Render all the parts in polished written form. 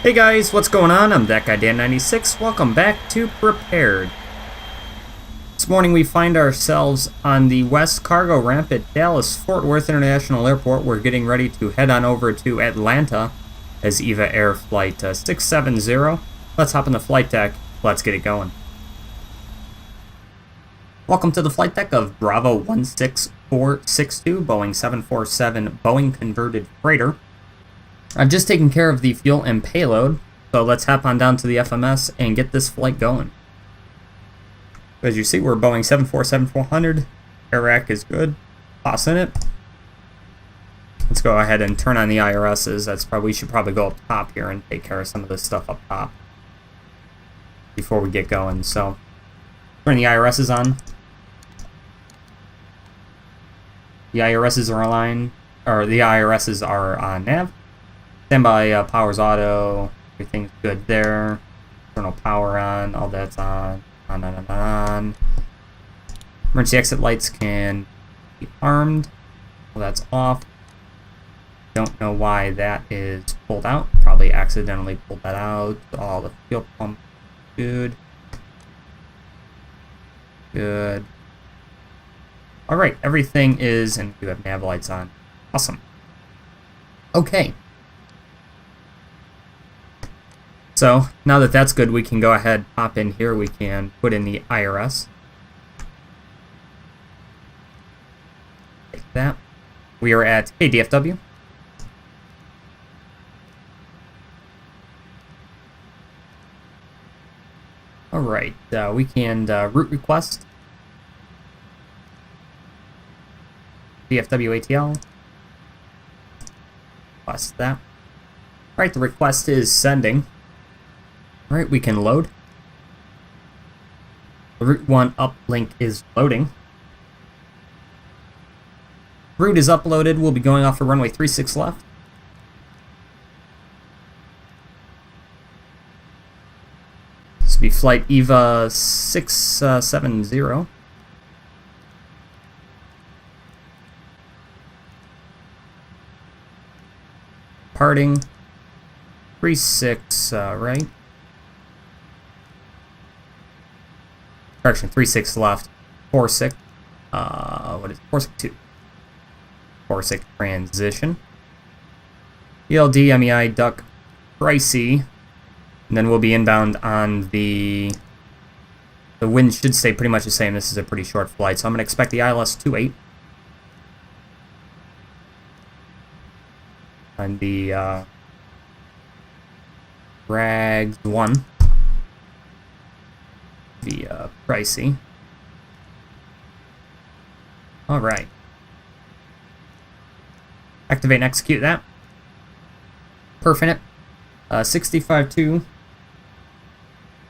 Hey guys, what's going on? I'm that guy Dan96. Welcome back to Prepared. This morning we find ourselves on the West Cargo Ramp at Dallas Fort Worth International Airport. We're getting ready to head on over to Atlanta as Eva Air Flight 670. Let's hop in the flight deck. Let's get it going. Welcome to the flight deck of Bravo 16462, Boeing 747 Boeing converted freighter. I've just taken care of the fuel and payload, so let's hop on down to the FMS and get this flight going. As you see, we're Boeing 747-400. Air rack is good. Toss in it. Let's go ahead and turn on the IRSs. We should probably go up top here and take care of some of this stuff up top before we get going. So, turn the IRSs on. The IRSs are aligned, or the IRSs are on nav. Standby power's auto, everything's good there. Internal power on, all that's on. Emergency exit lights can be armed. Well, that's off. Don't know why that is pulled out. Probably accidentally pulled that out. All the fuel pump, good. Good. Alright, everything is, and we have nav lights on. Awesome. Okay. So, now that that's good, we can go ahead, pop in here, we can put in the IRS. Take that. We are at KDFW. Alright, we can route request. DFW ATL. Request that. Alright, the request is sending. Alright, we can load. The Route 1 uplink is loading. Route is uploaded. We'll be going off for runway 36 left. This will be flight Eva 670. Departing 36 right. Correction, 36 left. 46. What is it? 462. 46 transition. ELD, MEI, duck, pricey. And then we'll be inbound on the wind should stay pretty much the same. This is a pretty short flight, so I'm going to expect the ILS 28. And the Rags 1. The pricey. Alright. Activate and execute that. Perfect. 65.2.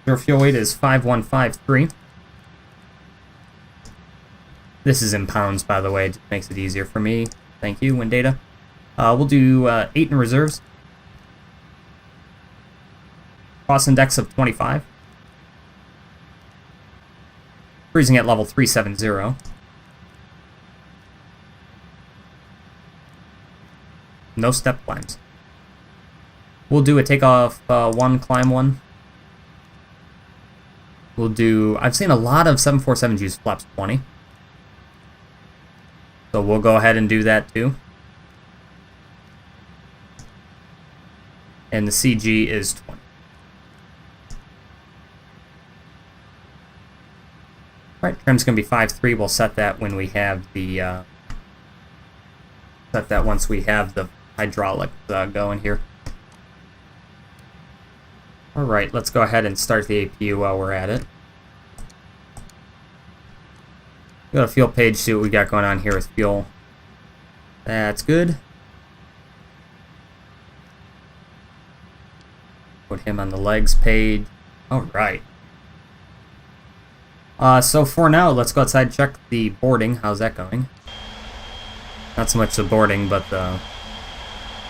Your fuel weight is 5153. This is in pounds, by the way. It just makes it easier for me. Thank you, wind data. We'll do 8 in reserves. Cross index of 25. Cruising at level 370. No step climbs. We'll do a takeoff 1, climb 1. We'll do... I've seen a lot of 747s use flaps 20. So we'll go ahead and do that too. And the CG is 20. Alright, trim's going to be 5.3. We'll set that when we have the... set that once we have the hydraulic going here. Alright, let's go ahead and start the APU while we're at it. Go to fuel page, see what we got going on here with fuel. That's good. Put him on the legs page. Alright. So for now, let's go outside and check the boarding. How's that going? Not so much the boarding, but the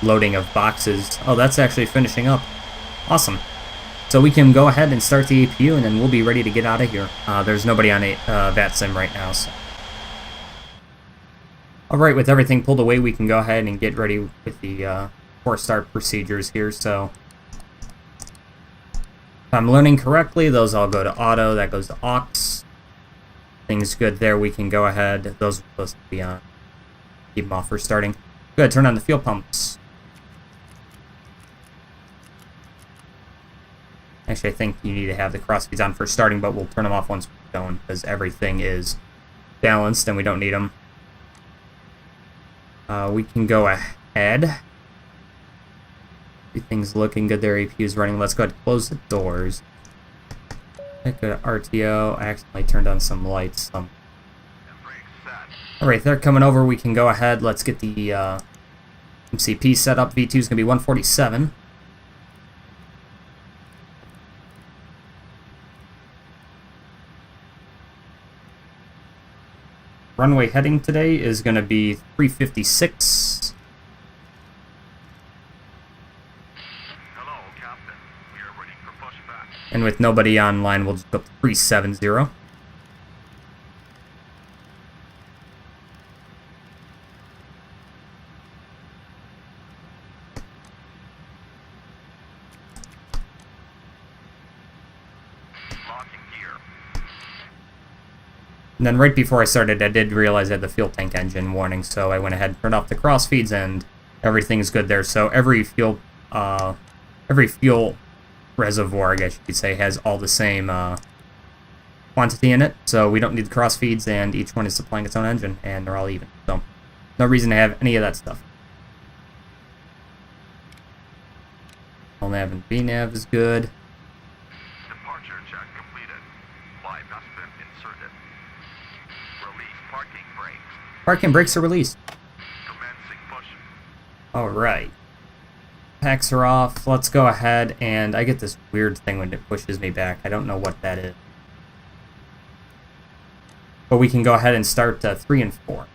loading of boxes. Oh, that's actually finishing up. Awesome. So we can go ahead and start the APU, and then we'll be ready to get out of here. There's nobody on VATSIM right now, so. Alright, with everything pulled away, we can go ahead and get ready with the forced start procedures here. So If I'm learning correctly, those all go to auto. That goes to aux. Things good there. We can go ahead. Those are supposed to be on. Keep them off for starting. Good. Turn on the fuel pumps. Actually, I think you need to have the cross feeds on for starting, but we'll turn them off once we're going because everything is balanced and we don't need them. We can go ahead. Everything's looking good there. APU is running. Let's go ahead and close the doors. I go to RTO. I accidentally turned on some lights. Alright, they're coming over. We can go ahead. Let's get the MCP set up. V2 is going to be 147. Runway heading today is going to be 356. Hello, Captain. We are ready for pushback. And with nobody online, we'll just go up to 370. Locking gear. And then right before I started, I did realize I had the fuel tank engine warning, so I went ahead and turned off the cross feeds, and everything's good there. So every fuel reservoir, I guess you could say, has all the same quantity in it. So we don't need the cross feeds, and each one is supplying its own engine, and they're all even. So no reason to have any of that stuff. LNAV and VNAV is good. Departure check completed. Live has been inserted. Release parking brakes. Parking brakes are released. Commencing push. Alright. Packs are off. Let's go ahead, and I get this weird thing when it pushes me back. I don't know what that is. But we can go ahead and start 3 and 4.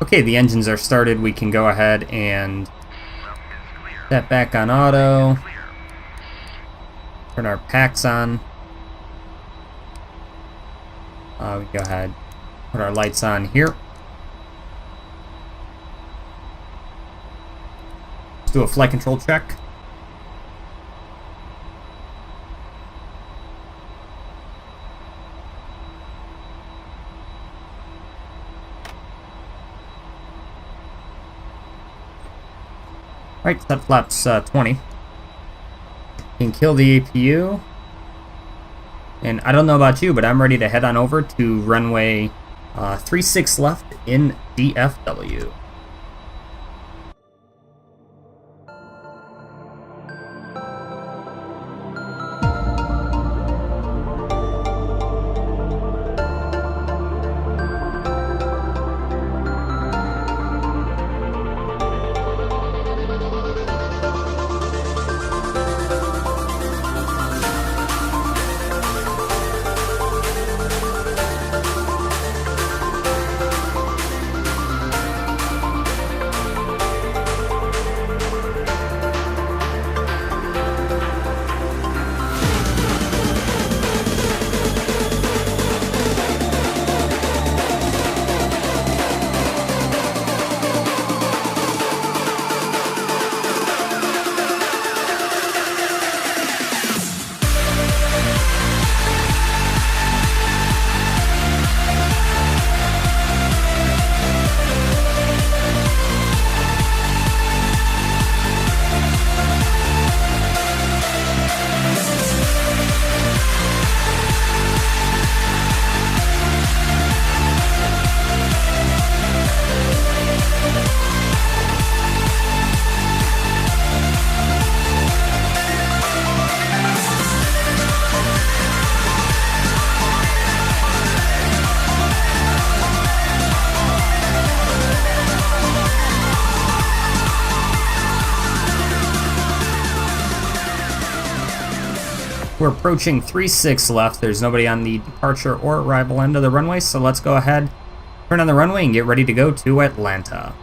Okay, the engines are started. We can go ahead and set back on auto. Turn our packs on. We go ahead, put our lights on here. Let's do a flight control check. Right, set flaps 20. Can kill the APU. And I don't know about you, but I'm ready to head on over to runway 36 left in DFW. We're approaching 36 left. There's nobody on the departure or arrival end of the runway, so let's go ahead, turn on the runway, and get ready to go to Atlanta.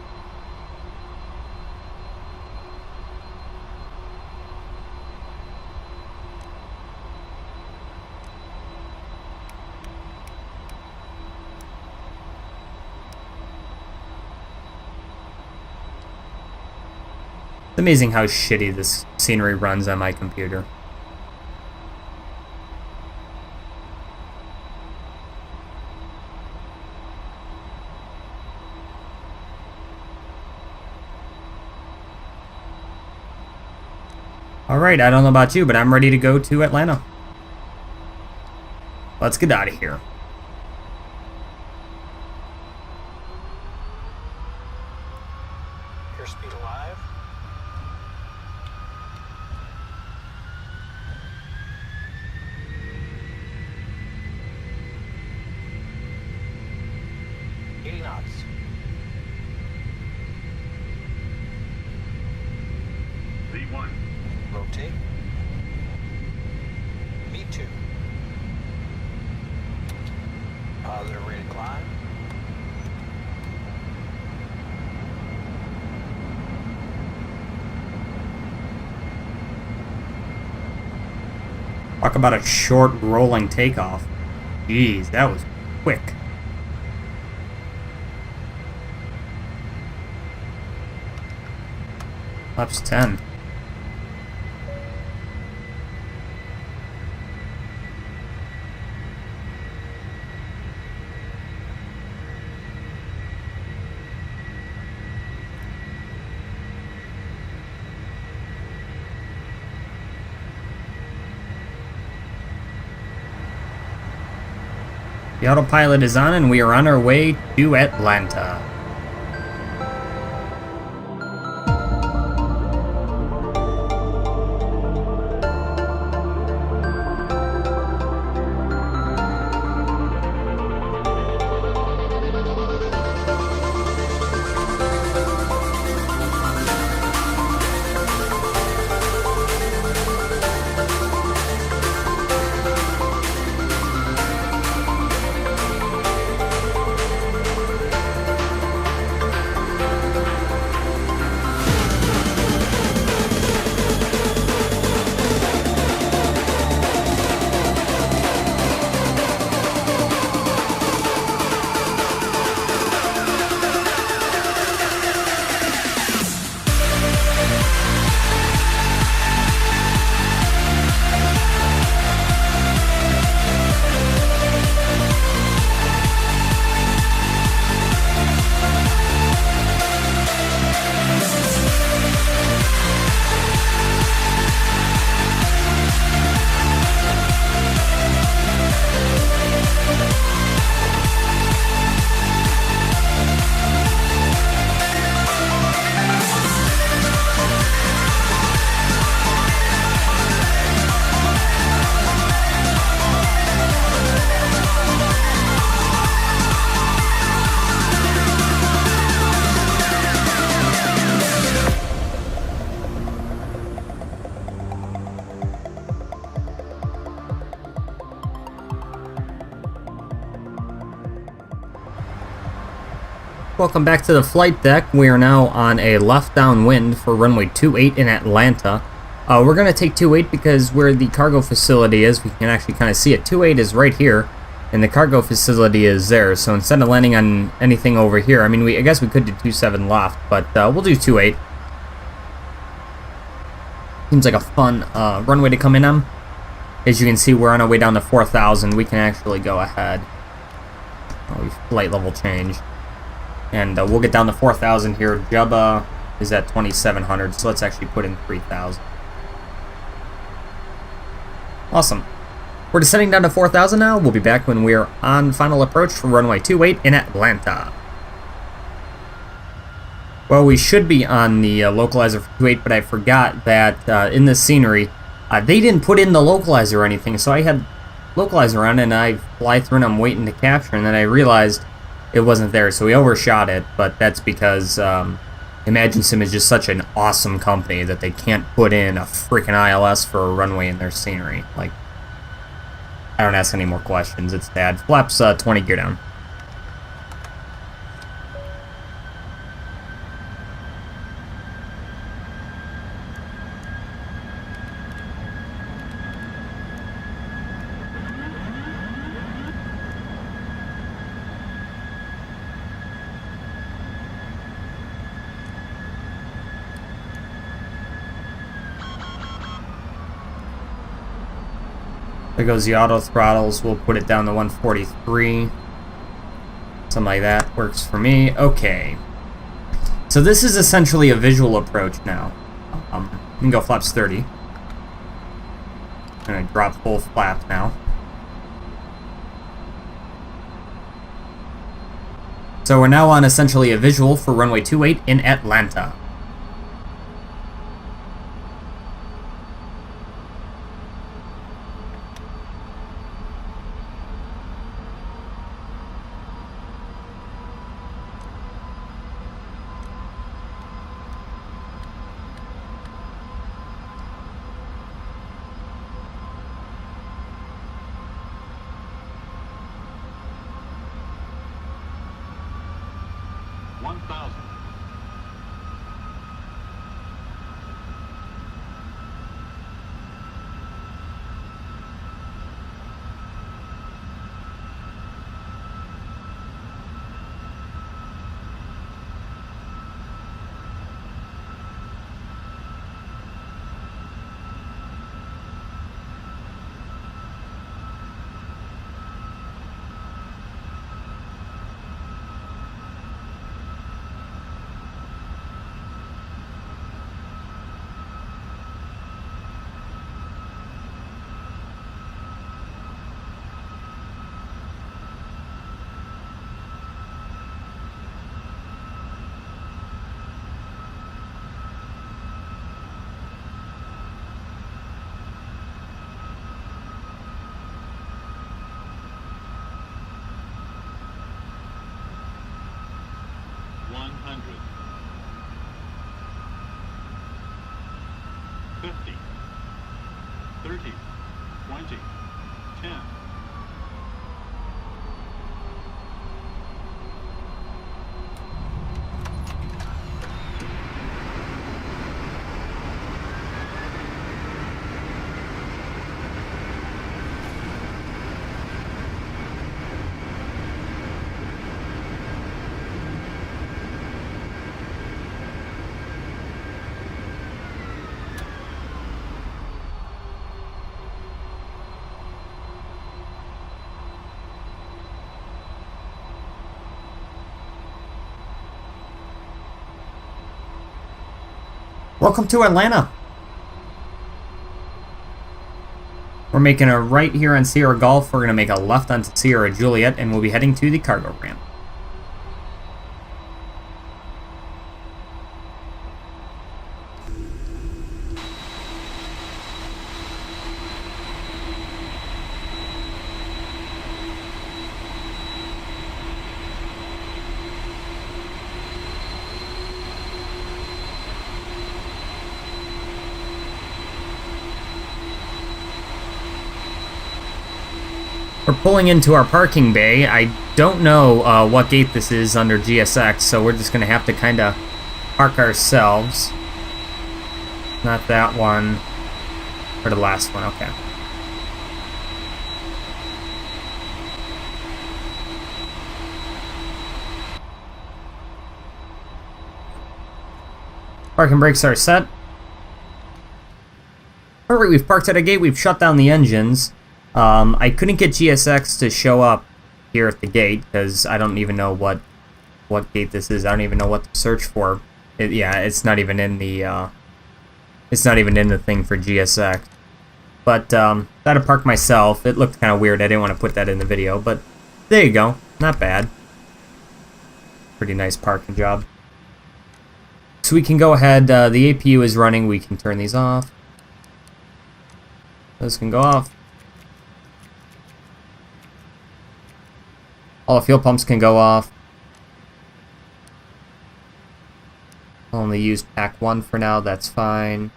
It's amazing how shitty this scenery runs on my computer. Alright, I don't know about you, but I'm ready to go to Atlanta. Let's get out of here. Airspeed alive. Knots. V1. Rotate. V2. Positive rate of climb. Talk about a short rolling takeoff. Jeez, that was quick. Flaps 10. The autopilot is on and we are on our way to Atlanta. Welcome back to the flight deck. We are now on a left downwind for runway 28 in Atlanta. We're going to take 28 because where the cargo facility is, we can actually kind of see it. 28 is right here, and the cargo facility is there. So instead of landing on anything over here, I mean, I guess we could do 27 left, but we'll do 28. Seems like a fun runway to come in on. As you can see, we're on our way down to 4,000. We can actually go ahead. Flight level change. And we'll get down to 4,000 here. Jubba is at 2,700, so let's actually put in 3,000. Awesome. We're descending down to 4,000 now. We'll be back when we're on final approach for runway 28 in Atlanta. Well, we should be on the localizer for 28, but I forgot that in this scenery, they didn't put in the localizer or anything, so I had localizer on, and I fly through and I'm waiting to capture, and then I realized it wasn't there, so we overshot it, but that's because Imaginesim is just such an awesome company that they can't put in a freaking ILS for a runway in their scenery. Like, I don't ask any more questions, it's bad. Flaps 20 gear down. There goes the auto throttles. We'll put it down to 143. Something like that works for me. Okay. So this is essentially a visual approach now. We can go flaps 30. I'm gonna drop full flap now. So we're now on essentially a visual for runway 28 in Atlanta. Welcome to Atlanta. We're making a right here on Sierra Golf. We're going to make a left onto Sierra Juliet, and we'll be heading to the cargo ramp. We're pulling into our parking bay. I don't know what gate this is under GSX, so we're just going to have to kind of park ourselves. Not that one. Or the last one, okay. Parking brakes are set. Alright, we've parked at a gate. We've shut down the engines. I couldn't get GSX to show up here at the gate because I don't even know what gate this is. I don't even know what to search for. Yeah, it's not even in the thing for GSX. But I had to park myself. It looked kind of weird. I didn't want to put that in the video, but there you go. Not bad. Pretty nice parking job. So we can go ahead. The APU is running. We can turn these off. Those can go off. All the fuel pumps can go off. Only use pack 1 for now, that's fine.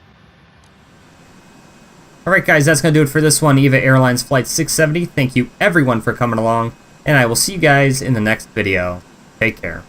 Alright guys, that's going to do it for this one. Eva Airlines Flight 670. Thank you everyone for coming along, and I will see you guys in the next video. Take care.